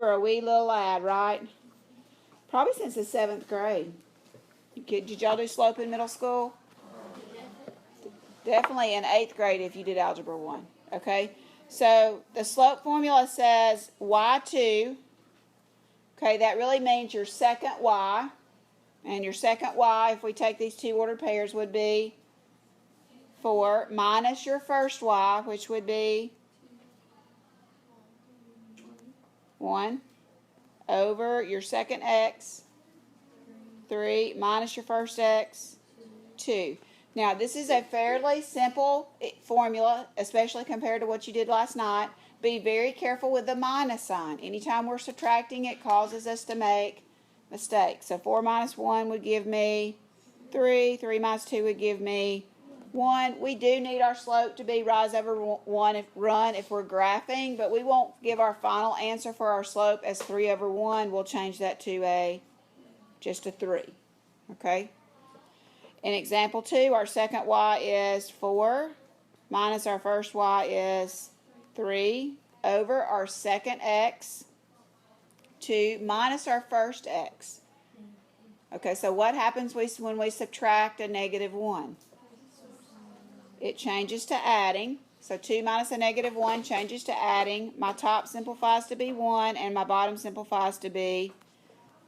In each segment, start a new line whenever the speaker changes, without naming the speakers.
You're a wee little lad, right? Probably since the 7th grade. Did y'all do slope in middle school? Definitely in 8th grade if you did Algebra 1. Okay? So the slope formula says y2. Okay, that really means your second y. And your second y, if we take these two ordered pairs, would be 4 minus your first y, which would be 1, over your second x, 3, minus your first x, 2. Now, this is a fairly simple formula, especially compared to what you did last night. Be very careful with the minus sign. Anytime we're subtracting, it causes us to make mistakes. So 4 minus 1 would give me 3. 3 minus 2 would give me 1. We do need our slope to be rise over 1 if we're graphing, but we won't give our final answer for our slope as 3 over 1. We'll change that to just a 3. Okay? In example 2, our second y is 4 minus our first y is 3 over our second x, 2 minus our first x. Okay, so what happens when we subtract a negative 1? It changes to adding. So 2 minus a negative 1 changes to adding. My top simplifies to be 1, and my bottom simplifies to be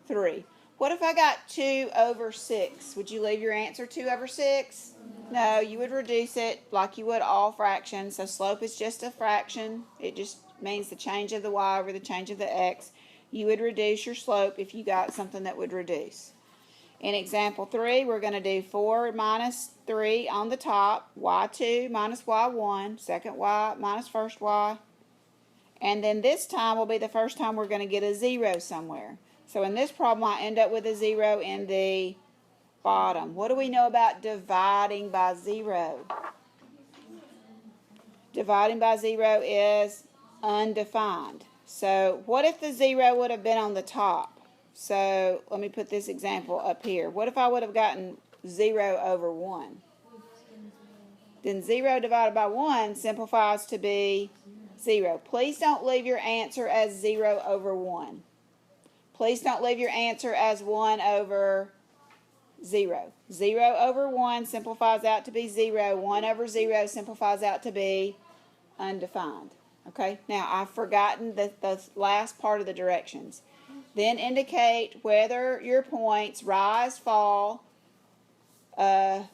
3. What if I got 2 over 6? Would you leave your answer 2 over 6? No, you would reduce it like you would all fractions. So slope is just a fraction. It just means the change of the y over the change of the x. You would reduce your slope if you got something that would reduce. In example 3, we're going to do 4 minus 3 on the top, y2 minus y1, second y minus first y. And then this time will be the first time we're going to get a 0 somewhere. So in this problem, I end up with a 0 in the bottom. What do we know about dividing by 0? Dividing by 0 is undefined. So what if the 0 would have been on the top? So let me put this example up here. What if I would have gotten 0 over 1? Then 0 divided by 1 simplifies to be 0. Please don't leave your answer as 0 over 1. Please don't leave your answer as 1 over 0. 0 over 1 simplifies out to be 0. 1 over 0 simplifies out to be undefined. Okay, now I've forgotten the last part of the directions. Then indicate whether your points rise, fall, are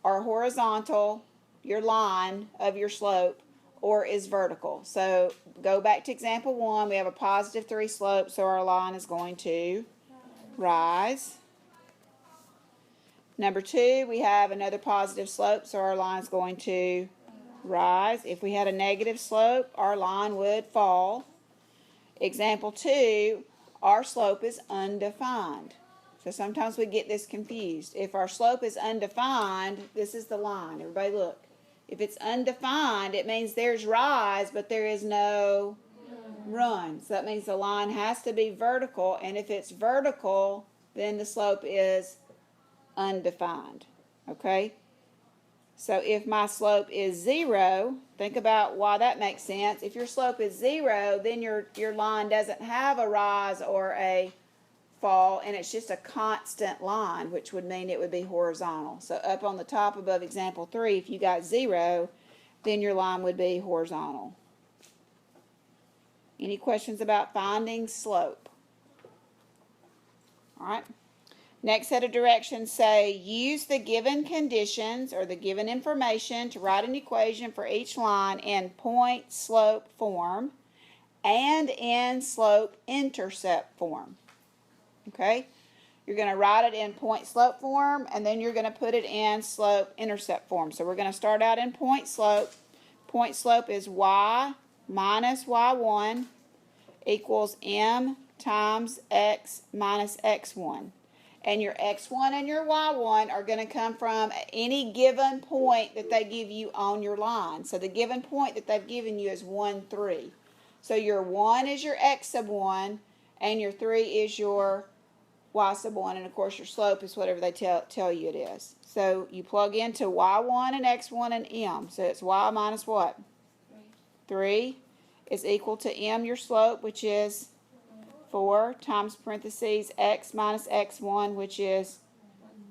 horizontal, your line of your slope, or is vertical. So go back to example 1. We have a positive 3 slope, so our line is going to rise. Number 2, we have another positive slope, so our line is going to rise. If we had a negative slope, our line would fall. Example 2, our slope is undefined. So sometimes we get this confused. If our slope is undefined, this is the line. Everybody look. If it's undefined, it means there's rise, but there is no run. So that means the line has to be vertical, and if it's vertical, then the slope is undefined. Okay? So if my slope is 0, think about why that makes sense. If your slope is 0, then your line doesn't have a rise or a fall, and it's just a constant line, which would mean it would be horizontal. So up on the top above example 3, if you got 0, then your line would be horizontal. Any questions about finding slope? All right. Next set of directions say use the given conditions or the given information to write an equation for each line in point slope form and in slope intercept form. Okay? You're going to write it in point slope form, and then you're going to put it in slope intercept form. So we're going to start out in point slope. Point slope is y minus y1 equals m times x minus x1. And your x1 and your y1 are going to come from any given point that they give you on your line. So the given point that they've given you is 1, 3. So your 1 is your x sub 1, and your 3 is your y sub 1, and of course your slope is whatever they tell you it is. So you plug into y1 and x1 and m. So it's y minus what? 3 is equal to m, your slope, which is 4 times parentheses x minus x1, which is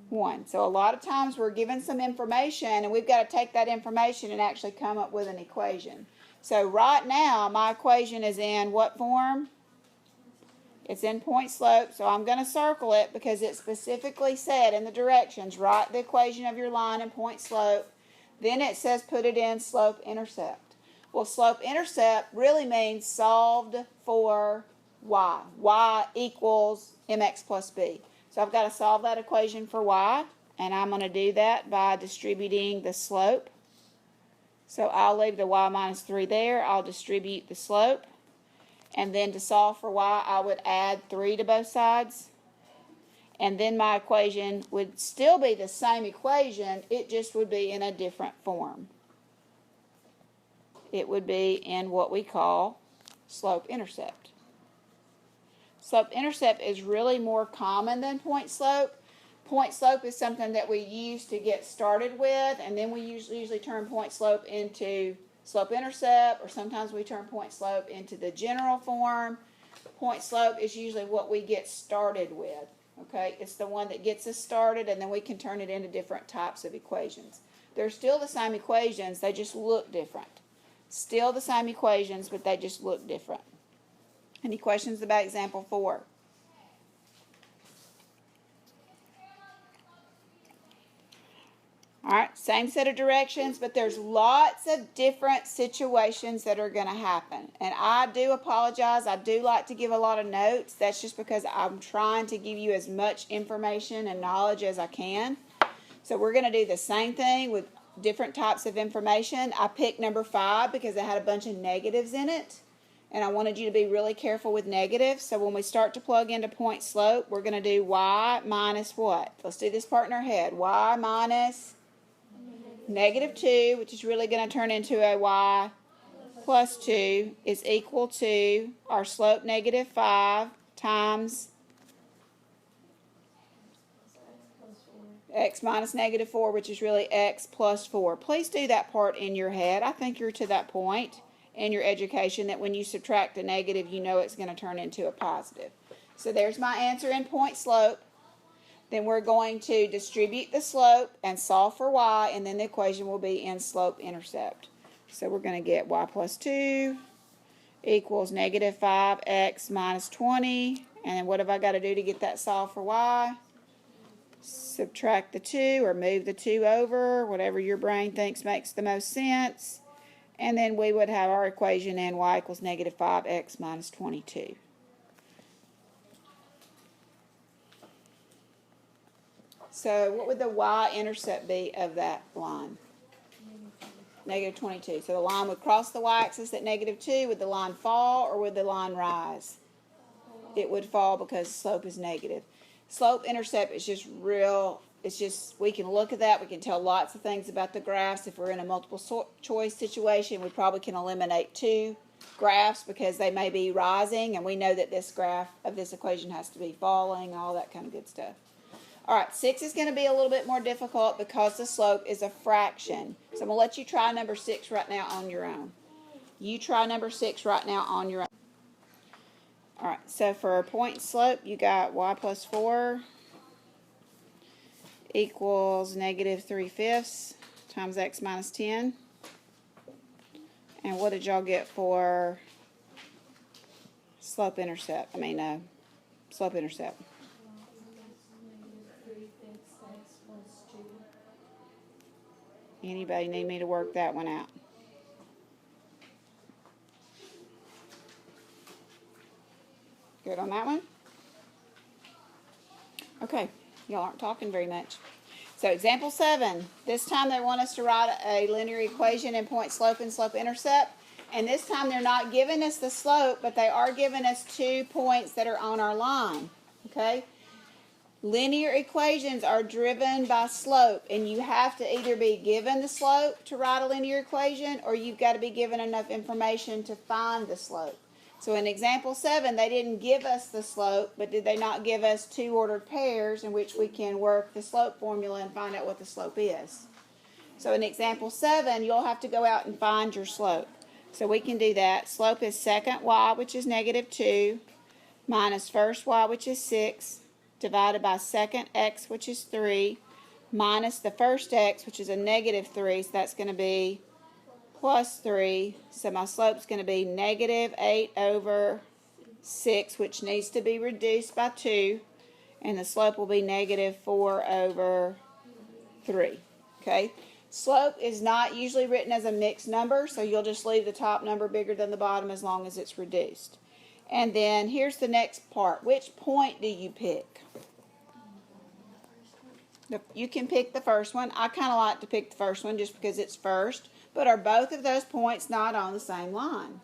1. So a lot of times we're given some information, and we've got to take that information and actually come up with an equation. So right now, my equation is in what form? It's in point slope, so I'm going to circle it because it specifically said in the directions, write the equation of your line in point slope. Then it says put it in slope intercept. Well, slope intercept really means solved for y. Y equals mx plus b. So I've got to solve that equation for y, and I'm going to do that by distributing the slope. So I'll leave the y minus 3 there. I'll distribute the slope. And then to solve for y, I would add 3 to both sides. And then my equation would still be the same equation, it just would be in a different form. It would be in what we call slope-intercept. Slope-intercept is really more common than point slope. Point slope is something that we use to get started with, and then we usually turn point slope into slope-intercept, or sometimes we turn point slope into the general form. Point slope is usually what we get started with. Okay, it's the one that gets us started, and then we can turn it into different types of equations. They're still the same equations, they just look different. Still the same equations, but they just look different. Any questions about example 4? Alright, same set of directions, but there's lots of different situations that are going to happen. And I do apologize. I do like to give a lot of notes. That's just because I'm trying to give you as much information and knowledge as I can. So we're going to do the same thing with different types of information. I picked number 5 because it had a bunch of negatives in it. And I wanted you to be really careful with negatives. So when we start to plug into point slope, we're going to do y minus what? Let's do this part in our head. Y minus negative 2, which is really going to turn into a y plus 2, is equal to our slope negative 5 times x minus negative 4, which is really x plus 4. Please do that part in your head. I think you're to that point in your education that when you subtract a negative, you know it's going to turn into a positive. So there's my answer in point slope. Then we're going to distribute the slope and solve for y, and then the equation will be in slope-intercept. So we're going to get y plus 2 equals negative 5x minus 20. And then what have I got to do to get that solved for y? Subtract the 2 or move the 2 over, whatever your brain thinks makes the most sense. And then we would have our equation in y equals negative 5x minus 22. So what would the y-intercept be of that line? Negative 22. So the line would cross the y-axis at negative 2. Would the line fall or would the line rise? It would fall because the slope is negative. Slope-intercept is just real. It's just, we can look at that. We can tell lots of things about the graphs. If we're in a multiple choice situation, we probably can eliminate 2 graphs because they may be rising, and we know that this graph of this equation has to be falling, all that kind of good stuff. All right, 6 is going to be a little bit more difficult because the slope is a fraction. So I'm going to let you try number 6 right now on your own. You try number 6 right now on your own. All right, so for a point slope, you got y plus 4 equals negative 3/5 times x minus 10. And what did y'all get for slope-intercept? Slope-intercept. Anybody need me to work that one out? Good on that one? Okay, y'all aren't talking very much. So example 7, this time they want us to write a linear equation in point slope and slope-intercept. And this time they're not giving us the slope, but they are giving us 2 points that are on our line. Okay? Linear equations are driven by slope, and you have to either be given the slope to write a linear equation, or you've got to be given enough information to find the slope. So in example 7, they didn't give us the slope, but did they not give us 2 ordered pairs in which we can work the slope formula and find out what the slope is? So in example 7, you'll have to go out and find your slope. So we can do that. Slope is second y, which is negative 2, minus first y, which is 6, divided by second x, which is 3, minus the first x, which is a negative 3, so that's going to be plus 3. So my slope's going to be negative 8 over 6, which needs to be reduced by 2. And the slope will be negative 4 over 3. Okay? Slope is not usually written as a mixed number, so you'll just leave the top number bigger than the bottom as long as it's reduced. And then here's the next part. Which point do you pick? You can pick the first one. I kind of like to pick the first one just because it's first. But are both of those points not on the same line?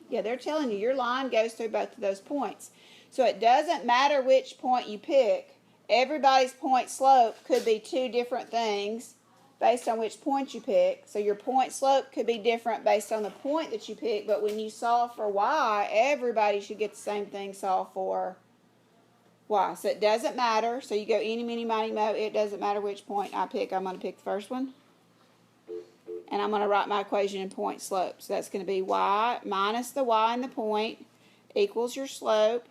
Yeah, they're telling you your line goes through both of those points. So it doesn't matter which point you pick. Everybody's point slope could be two different things based on which point you pick. So your point slope could be different based on the point that you pick. But when you solve for y, everybody should get the same thing solved for y. So it doesn't matter. So you go eeny, meeny, miny, mo. It doesn't matter which point I pick. I'm going to pick the first one. And I'm going to write my equation in point slope. So that's going to be y minus the y in the point equals your slope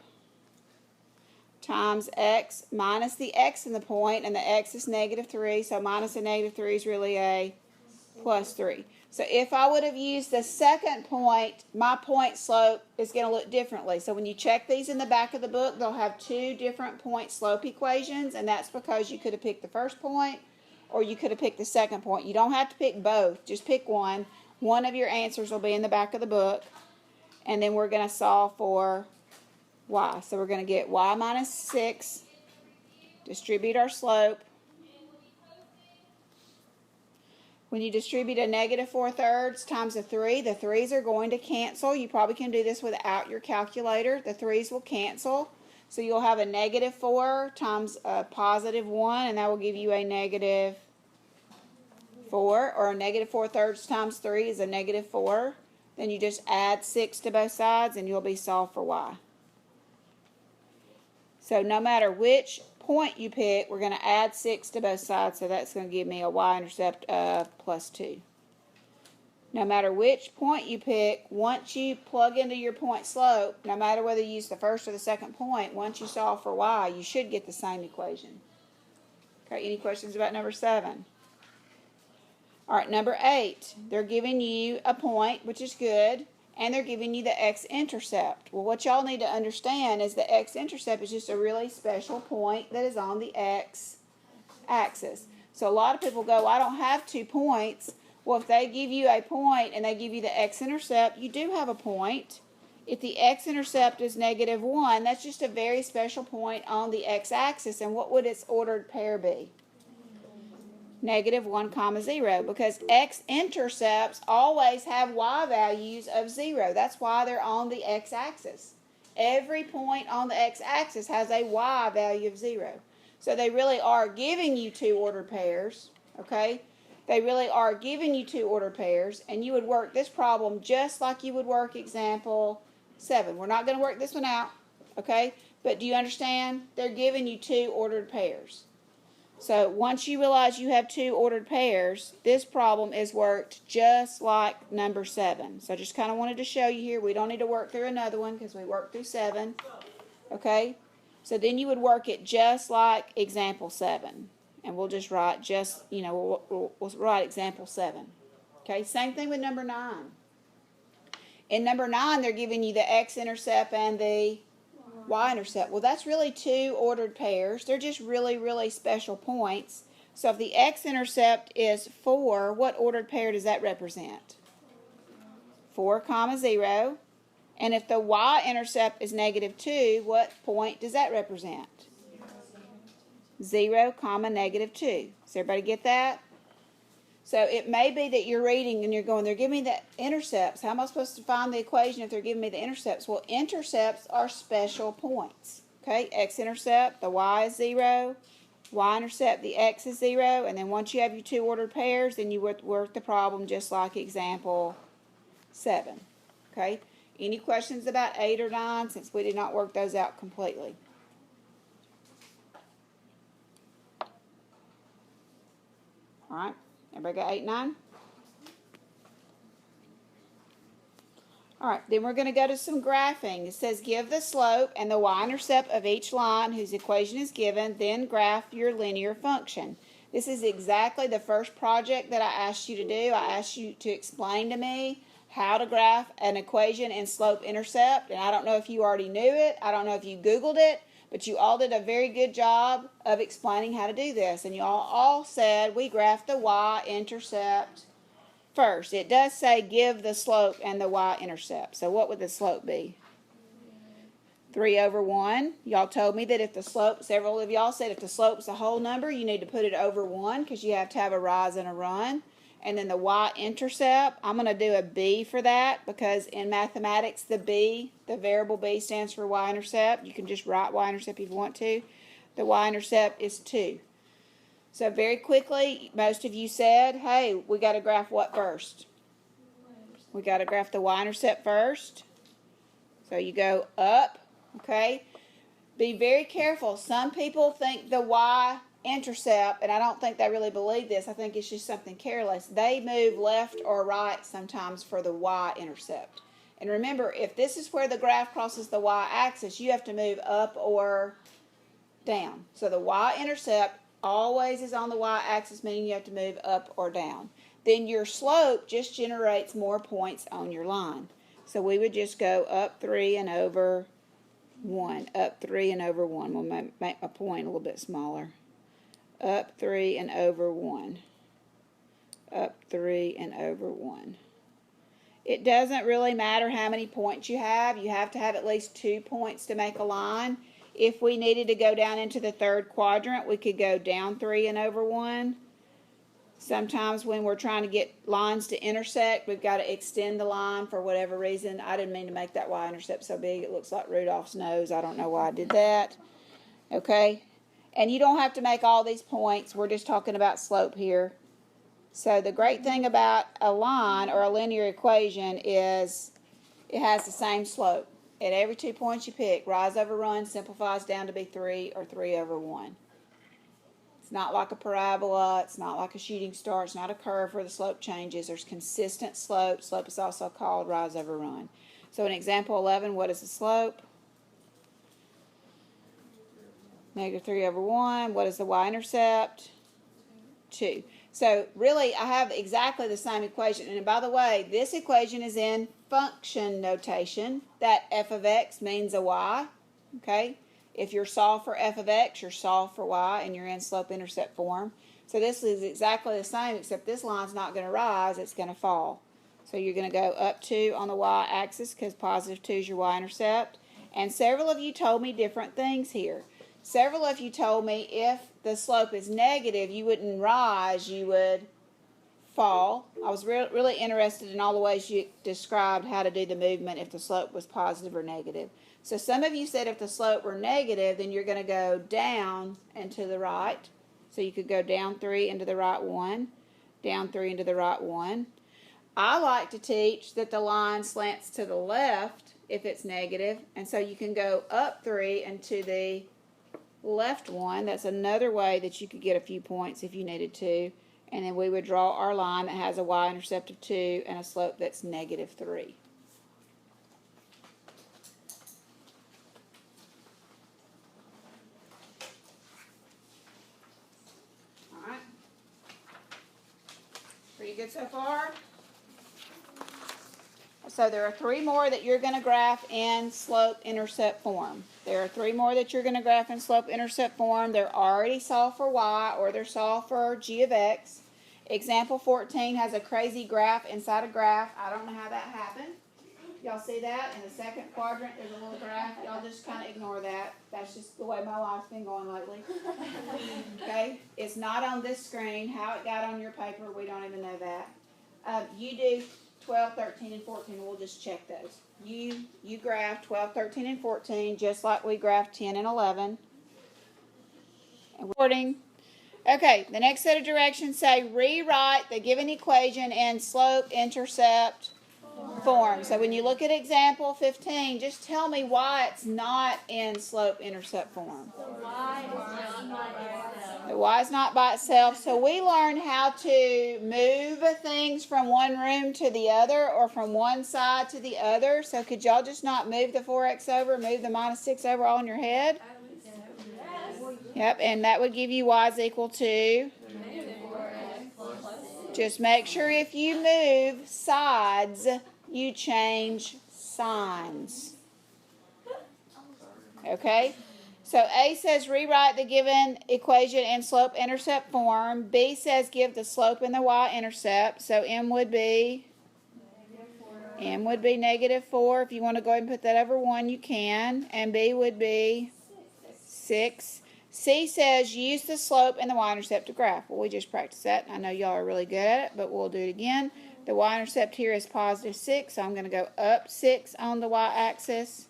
times x minus the x in the point, and the x is negative 3, so minus a negative 3 is really a plus 3. So if I would have used the second point, my point slope is going to look differently. So when you check these in the back of the book, they'll have two different point slope equations, and that's because you could have picked the first point or you could have picked the second point. You don't have to pick both. Just pick one. One of your answers will be in the back of the book. And then we're going to solve for y. So we're going to get y minus 6. Distribute our slope. When you distribute a negative 4/3 times a 3, the 3's are going to cancel. You probably can do this without your calculator. The 3's will cancel. So you'll have a negative 4 times a positive 1, and that will give you a negative 4, or a negative 4/3 times 3 is a negative 4. Then you just add 6 to both sides, and you'll be solved for y. So no matter which point you pick, we're going to add 6 to both sides, so that's going to give me a y-intercept of plus 2. No matter which point you pick, once you plug into your point slope, no matter whether you use the first or the second point, once you solve for y, you should get the same equation. Okay, any questions about number 7? All right, number 8. They're giving you a point, which is good, and they're giving you the x-intercept. Well, what y'all need to understand is the x-intercept is just a really special point that is on the x-axis. So a lot of people go, I don't have 2 points. Well, if they give you a point and they give you the x-intercept, you do have a point. If the x-intercept is negative 1, that's just a very special point on the x-axis. And what would its ordered pair be? Negative 1, 0, because x-intercepts always have y values of 0. That's why they're on the x-axis. Every point on the x-axis has a y value of 0. So they really are giving you 2 ordered pairs, okay? They really are giving you 2 ordered pairs, and you would work this problem just like you would work example 7. We're not going to work this one out, okay? But do you understand? They're giving you 2 ordered pairs. So once you realize you have 2 ordered pairs, this problem is worked just like number 7. So I just kind of wanted to show you here. We don't need to work through another one because we worked through 7. Okay? So then you would work it just like example 7. And we'll just write just, we'll write example 7. Okay? Same thing with number 9. In number 9, they're giving you the x-intercept and the y-intercept. Well, that's really 2 ordered pairs. They're just really, really special points. So if the x-intercept is 4, what ordered pair does that represent? 4, 0. And if the y-intercept is negative 2, what point does that represent? 0, negative 2. Does everybody get that? So it may be that you're reading and you're going, they're giving me the intercepts. How am I supposed to find the equation if they're giving me the intercepts? Well, intercepts are special points. Okay, x-intercept, the y is 0. Y-intercept, the x is 0. And then once you have your 2 ordered pairs, then you would work the problem just like example 7. Okay, any questions about 8 or 9 since we did not work those out completely? All right. Everybody got 8, 9? All right, then we're going to go to some graphing. It says give the slope and the y-intercept of each line whose equation is given, then graph your linear function. This is exactly the first project that I asked you to do. I asked you to explain to me how to graph an equation in slope-intercept, and I don't know if you already knew it. I don't know if you Googled it, but you all did a very good job of explaining how to do this, and you all said we graph the y-intercept first. It does say give the slope and the y-intercept. So what would the slope be? 3 over 1. Y'all told me that if the slope, several of y'all said if the slope's a whole number, you need to put it over 1 because you have to have a rise and a run. And then the y-intercept, I'm going to do a b for that because in mathematics the b, the variable b stands for y-intercept. You can just write y-intercept if you want to. The y-intercept is 2. So very quickly, most of you said, hey, we got to graph what first? We got to graph the y-intercept first. So you go up, okay? Be very careful. Some people think the y-intercept, and I don't think they really believe this. I think it's just something careless. They move left or right sometimes for the y-intercept. And remember, if this is where the graph crosses the y-axis, you have to move up or down. So the y-intercept always is on the y-axis, meaning you have to move up or down. Then your slope just generates more points on your line. So we would just go up 3 and over 1. Up 3 and over 1. We'll make my point a little bit smaller. Up 3 and over 1. Up 3 and over 1. It doesn't really matter how many points you have. You have to have at least 2 points to make a line. If we needed to go down into the third quadrant, we could go down 3 and over 1. Sometimes when we're trying to get lines to intersect, we've got to extend the line for whatever reason. I didn't mean to make that y-intercept so big. It looks like Rudolph's nose. I don't know why I did that. Okay? And you don't have to make all these points. We're just talking about slope here. So the great thing about a line or a linear equation is it has the same slope. At every 2 points you pick, rise over run simplifies down to be 3 or 3 over 1. It's not like a parabola. It's not like a shooting star. It's not a curve where the slope changes. There's consistent slope. Slope is also called rise over run. So in example 11, what is the slope? Negative 3 over 1. What is the y-intercept? 2. So really, I have exactly the same equation. And by the way, this equation is in function notation. That f of x means a y. Okay? If you're solved for f of x, you're solved for y, and you're in slope-intercept form. So this is exactly the same, except this line's not going to rise, it's going to fall. So you're going to go up 2 on the y-axis because positive 2 is your y-intercept. And several of you told me different things here. Several of you told me if the slope is negative, you wouldn't rise, you would fall. I was really interested in all the ways you described how to do the movement if the slope was positive or negative. So some of you said if the slope were negative, then you're going to go down and to the right. So you could go down 3 into the right 1, down 3 into the right 1. I like to teach that the line slants to the left if it's negative, and so you can go up 3 and to the left 1. That's another way that you could get a few points if you needed to. And then we would draw our line that has a y-intercept of 2 and a slope that's negative 3. All right. Pretty good so far? So there are 3 more that you're going to graph in slope-intercept form. There are 3 more that you're going to graph in slope-intercept form. They're already solved for y or they're solved for g of x. Example 14 has a crazy graph inside a graph. I don't know how that happened. Y'all see that? In the second quadrant, there's a little graph. Y'all just kind of ignore that. That's just the way my life's been going lately. Okay? It's not on this screen. How it got on your paper, we don't even know that. You do 12, 13, and 14. We'll just check those. You graph 12, 13, and 14 just like we graphed 10 and 11. And recording. Okay, the next set of directions say rewrite the given equation in slope-intercept form. So when you look at example 15, just tell me why it's not in slope-intercept form. The y is not by itself. So we learned how to move things from one room to the other or from one side to the other. So could y'all just not move the 4x over, move the minus 6 over all in your head? Yep, and that would give you y is equal to? Just make sure if you move sides, you change signs. Okay? So A says rewrite the given equation in slope-intercept form. B says give the slope and the y-intercept. So M would be -4. If you want to go ahead and put that over 1, you can. And B would be 6. C says use the slope and the y-intercept to graph. Well, we just practiced that. I know y'all are really good at it, but we'll do it again. The y-intercept here is positive 6, so I'm going to go up 6 on the y-axis.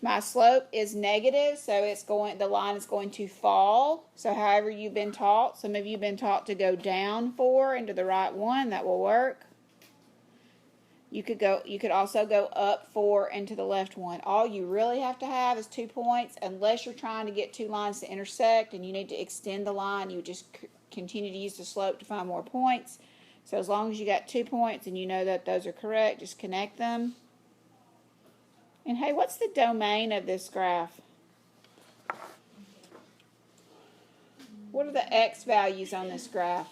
My slope is negative, so the line is going to fall. So however you've been taught, some of you have been taught to go down 4 into the right 1. That will work. You could also go up 4 into the left 1. All you really have to have is 2 points, unless you're trying to get 2 lines to intersect and you need to extend the line. You would just continue to use the slope to find more points. So as long as you got 2 points and you know that those are correct, just connect them. And hey, what's the domain of this graph? What are the x values on this graph?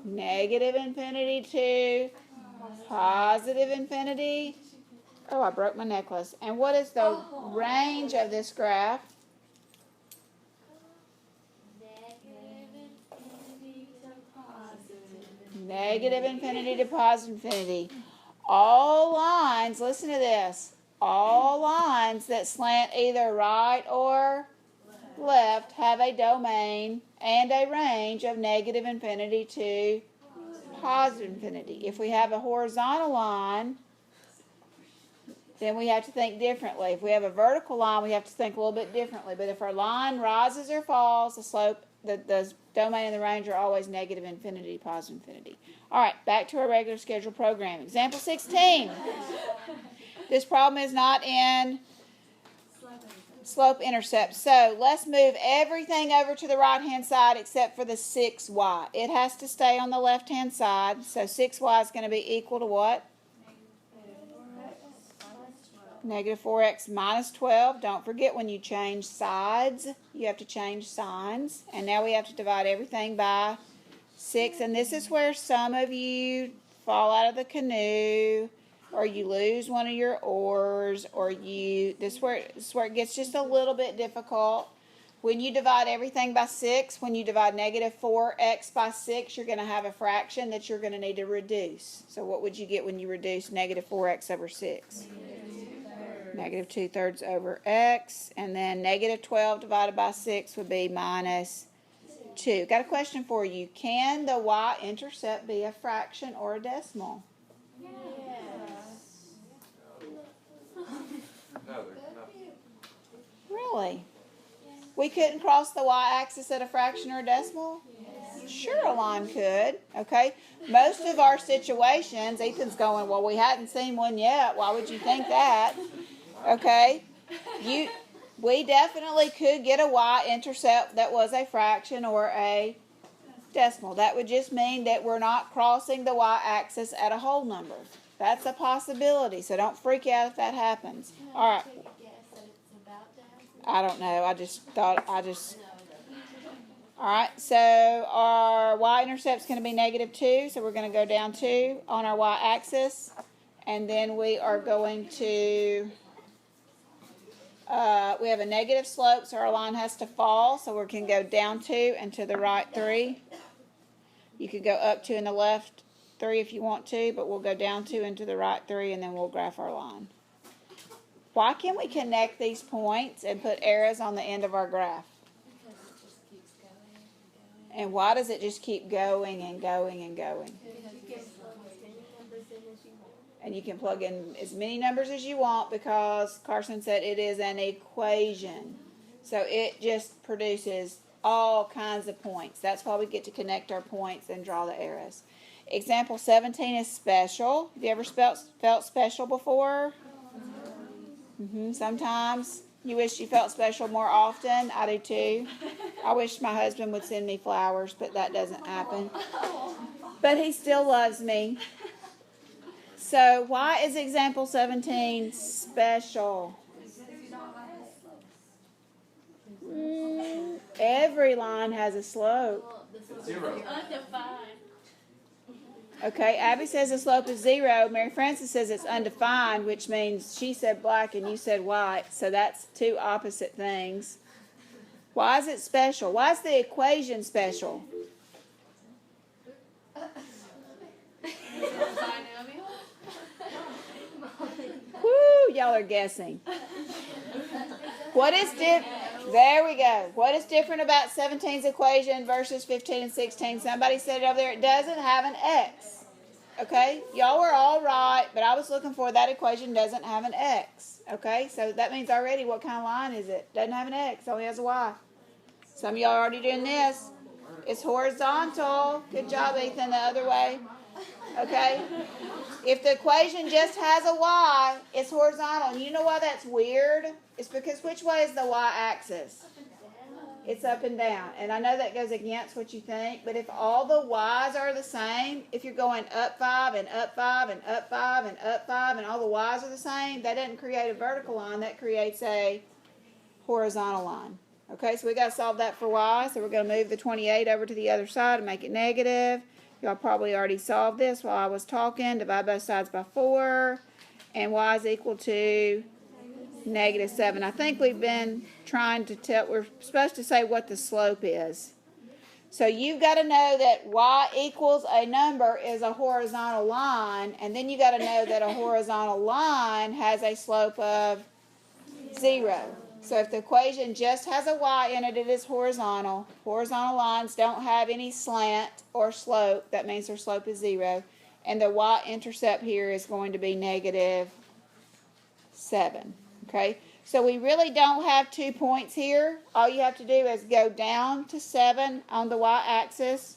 Negative infinity to positive infinity. Oh, I broke my necklace. And what is the range of this graph? Negative infinity to positive infinity. All lines, listen to this, all lines that slant either right or left have a domain and a range of negative infinity to positive infinity. If we have a horizontal line, then we have to think differently. If we have a vertical line, we have to think a little bit differently. But if our line rises or falls, the slope, the domain and the range are always negative infinity, positive infinity. All right, back to our regular scheduled program. Example 16. This problem is not in slope-intercept. So let's move everything over to the right-hand side except for the 6y. It has to stay on the left-hand side. So 6y is going to be equal to what? Negative 4x minus 12. Don't forget when you change sides, you have to change signs. And now we have to divide everything by 6. And this is where some of you fall out of the canoe, or you lose one of your oars, or this is where it gets just a little bit difficult. When you divide everything by 6, when you divide negative 4x by 6, you're going to have a fraction that you're going to need to reduce. So what would you get when you reduce negative 4x over 6? Negative 2/3 over x. And then negative 12 divided by 6 would be minus 2. Got a question for you. Can the y-intercept be a fraction or a decimal?
Yes.
Really? We couldn't cross the y-axis at a fraction or a decimal? Sure, a line could. Okay. Most of our situations, Ethan's going, well, we hadn't seen one yet. Why would you think that? Okay. We definitely could get a y-intercept that was a fraction or a decimal. That would just mean that we're not crossing the y-axis at a whole number. That's a possibility, so don't freak out if that happens. All right. I don't know. All right, so our y-intercept is going to be negative 2, so we're going to go down 2 on our y-axis, and then we are going to, we have a negative slope, so our line has to fall, so we can go down 2 and to the right 3. You could go up 2 and the left 3 if you want to, but we'll go down 2 and to the right 3, and then we'll graph our line. Why can't we connect these points and put arrows on the end of our graph?
Because it just keeps going and going.
And why does it just keep going and going and going? And you can plug in as many numbers as you want because Carson said it is an equation. So it just produces all kinds of points. That's why we get to connect our points and draw the arrows. Example 17 is special. Have you ever felt special before? Sometimes. You wish you felt special more often? I do too. I wish my husband would send me flowers, but that doesn't happen. But he still loves me. So why is example 17 special? Every line has a slope.
Zero.
Undefined.
Okay, Abby says the slope is 0. Mary Frances says it's undefined, which means she said black and you said white. So that's two opposite things. Why is it special? Why is the equation special?
Binomial.
Woo, y'all are guessing. What is There we go. What is different about 17's equation versus 15 and 16? Somebody said it over there. It doesn't have an x. Okay? Y'all were all right, but I was looking for that equation doesn't have an x. Okay? So that means already what kind of line is it? Doesn't have an x. Only has a y. Some of y'all are already doing this. It's horizontal. Good job, Ethan, the other way. Okay? If the equation just has a y, it's horizontal. And you know why that's weird? It's because which way is the y-axis? It's up and down. And I know that goes against what you think, but if all the y's are the same, if you're going up 5 and up 5 and up 5 and up 5 and all the y's are the same, that doesn't create a vertical line. That creates a horizontal line. Okay, so we got to solve that for y. So we're going to move the 28 over to the other side and make it negative. Y'all probably already solved this while I was talking. Divide both sides by 4. And y is equal to -7. I think we've been trying to tell, we're supposed to say what the slope is. So you've got to know that y equals a number is a horizontal line. And then you got to know that a horizontal line has a slope of 0. So if the equation just has a y in it, it is horizontal. Horizontal lines don't have any slant or slope. That means their slope is 0. And the y-intercept here is going to be -7. Okay? So we really don't have 2 points here. All you have to do is go down to 7 on the y-axis.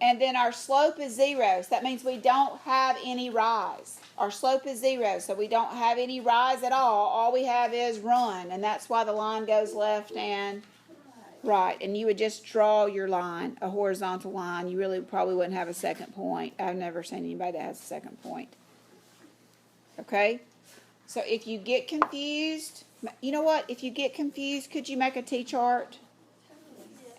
And then our slope is 0. So that means we don't have any rise. Our slope is 0, so we don't have any rise at all. All we have is run, and that's why the line goes left and right. And you would just draw your line, a horizontal line. You really probably wouldn't have a second point. I've never seen anybody that has a second point. Okay? So if you get confused, you know what? If you get confused, could you make a T-chart?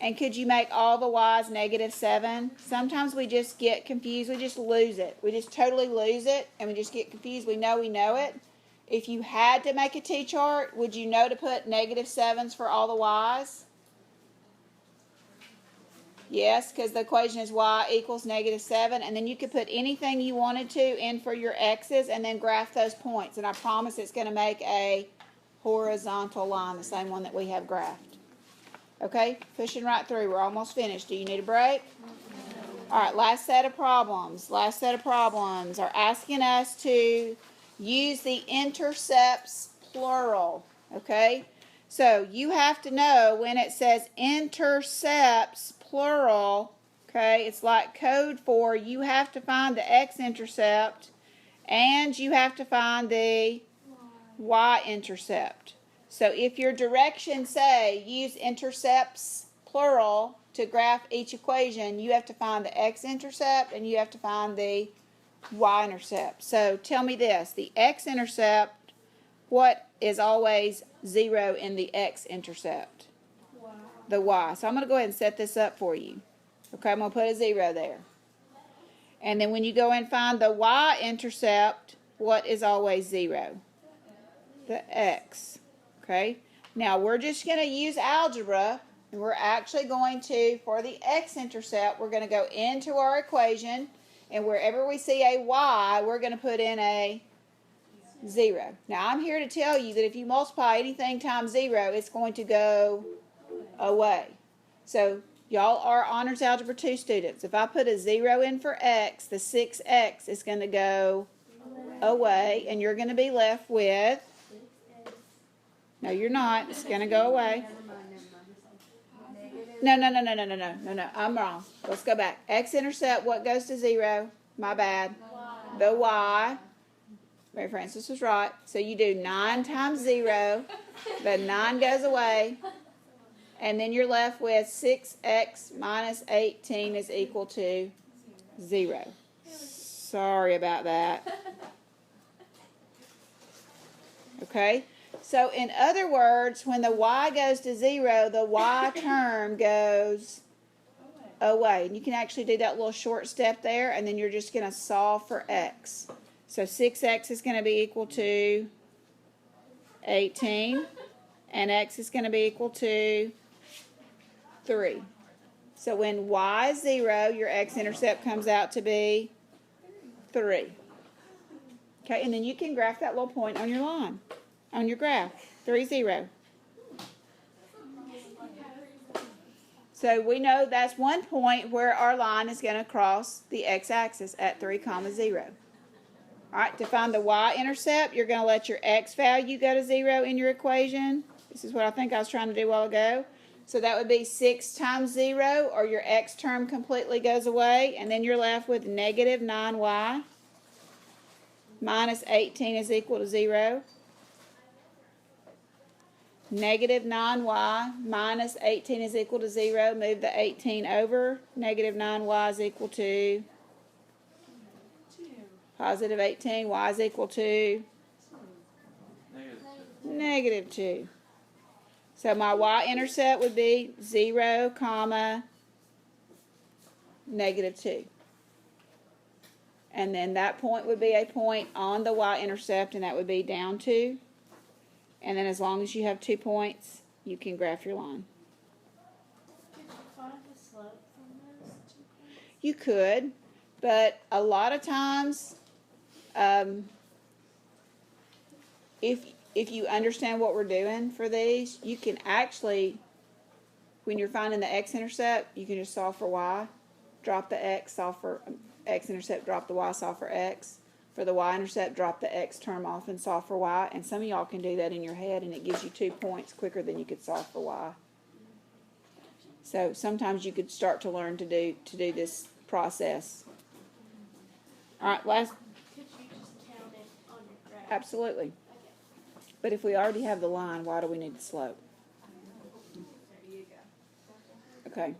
And could you make all the y's -7? Sometimes we just get confused. We just lose it. We just totally lose it, and we just get confused. We know it. If you had to make a T-chart, would you know to put -7s for all the y's? Yes, because the equation is y equals -7, and then you could put anything you wanted to in for your x's and then graph those points. And I promise it's going to make a horizontal line, the same one that we have graphed. Okay, pushing right through. We're almost finished. Do you need a break? All right, last set of problems. Last set of problems are asking us to use the intercepts plural. Okay, so you have to know when it says intercepts plural, okay, it's like code for you have to find the x-intercept and you have to find the y-intercept. So if your directions say use intercepts plural to graph each equation, you have to find the x-intercept and you have to find the y-intercept. So tell me this, the x-intercept, what is always 0 in the x-intercept? The y. So I'm going to go ahead and set this up for you. Okay, I'm going to put a 0 there. And then when you go and find the y-intercept, what is always 0? The x. Okay, now we're just going to use algebra, and we're actually going to, for the x-intercept, we're going to go into our equation, and wherever we see a y, we're going to put in a 0. Now I'm here to tell you that if you multiply anything times 0, it's going to go away. So y'all are Honors Algebra 2 students. If I put a 0 in for x, the 6x is going to go away, and you're going to be left with... No, you're not. It's going to go away. No. I'm wrong. Let's go back. X-intercept, what goes to 0? My bad. The y. Mary Frances was right. So you do 9 times 0. The 9 goes away. And then you're left with 6x minus 18 is equal to 0. Sorry about that. Okay? So in other words, when the y goes to 0, the y term goes away. And you can actually do that little short step there, and then you're just going to solve for x. So 6x is going to be equal to 18, and x is going to be equal to 3. So when y is 0, your x-intercept comes out to be 3. Okay, and then you can graph that little point on your line, on your graph, 3, 0. So we know that's one point where our line is going to cross the x-axis at 3, 0. All right, to find the y-intercept, you're going to let your x value go to 0 in your equation. This is what I think I was trying to do a while ago. So that would be 6 times 0, or your x term completely goes away, and then you're left with negative 9y minus 18 is equal to 0. Negative 9y minus 18 is equal to 0. Move the 18 over. Negative 9y is equal to positive 18. Y is equal to negative 2. So my y-intercept would be 0, negative 2. And then that point would be a point on the y-intercept, and that would be down 2. And then as long as you have 2 points, you can graph your line.
Could you find the slope from those 2 points?
You could, but a lot of times, if you understand what we're doing for these, you can actually, when you're finding the x-intercept, you can just solve for y, drop the x, solve for x-intercept, drop the y, solve for x. For the y-intercept, drop the x term off and solve for y. And some of y'all can do that in your head, and it gives you 2 points quicker than you could solve for y. So sometimes you could start to learn to do this process. All right, last.
Could you just count it on your graph?
Absolutely. But if we already have the line, why do we need the slope?
There you go.
Okay.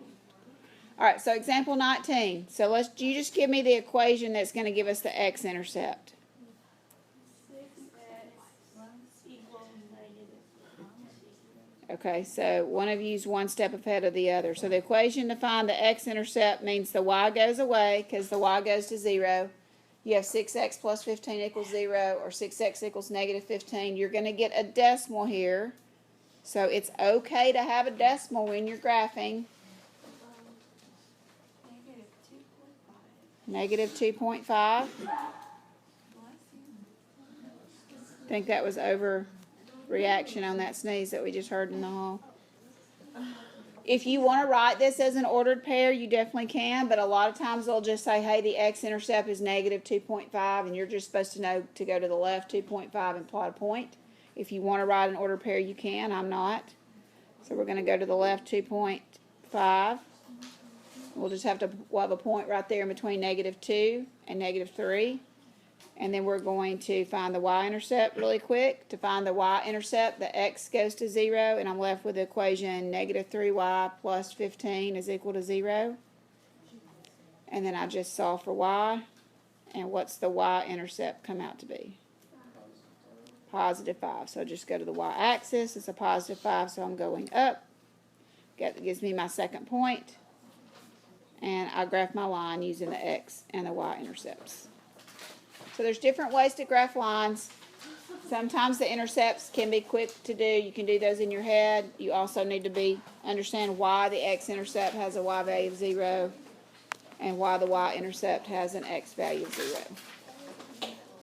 All right, so example 19. So you just give me the equation that's going to give us the x-intercept.
6x equals negative.
Okay, so one of you's one step ahead of the other. So the equation to find the x-intercept means the y goes away because the y goes to 0. You have 6x plus 15 equals 0, or 6x equals negative 15. You're going to get a decimal here. So it's okay to have a decimal when you're graphing.
Negative 2.5.
Negative 2.5. Think that was overreaction on that sneeze that we just heard in the hall. If you want to write this as an ordered pair, you definitely can, but a lot of times they'll just say, hey, the x-intercept is negative 2.5, and you're just supposed to know to go to the left 2.5 and plot a point. If you want to write an ordered pair, you can. I'm not. So we're going to go to the left 2.5. We'll have a point right there in between negative 2 and negative 3. And then we're going to find the y-intercept really quick. To find the y-intercept, the x goes to 0, and I'm left with the equation negative 3y plus 15 is equal to 0. And then I just solve for y. And what's the y-intercept come out to be? Positive 5. So just go to the y-axis. It's a positive 5, so I'm going up. That gives me my second point. And I graph my line using the x and the y-intercepts. So there's different ways to graph lines. Sometimes the intercepts can be quick to do. You can do those in your head. You also need to understand why the x-intercept has a y value of 0 and why the y-intercept has an x value of 0.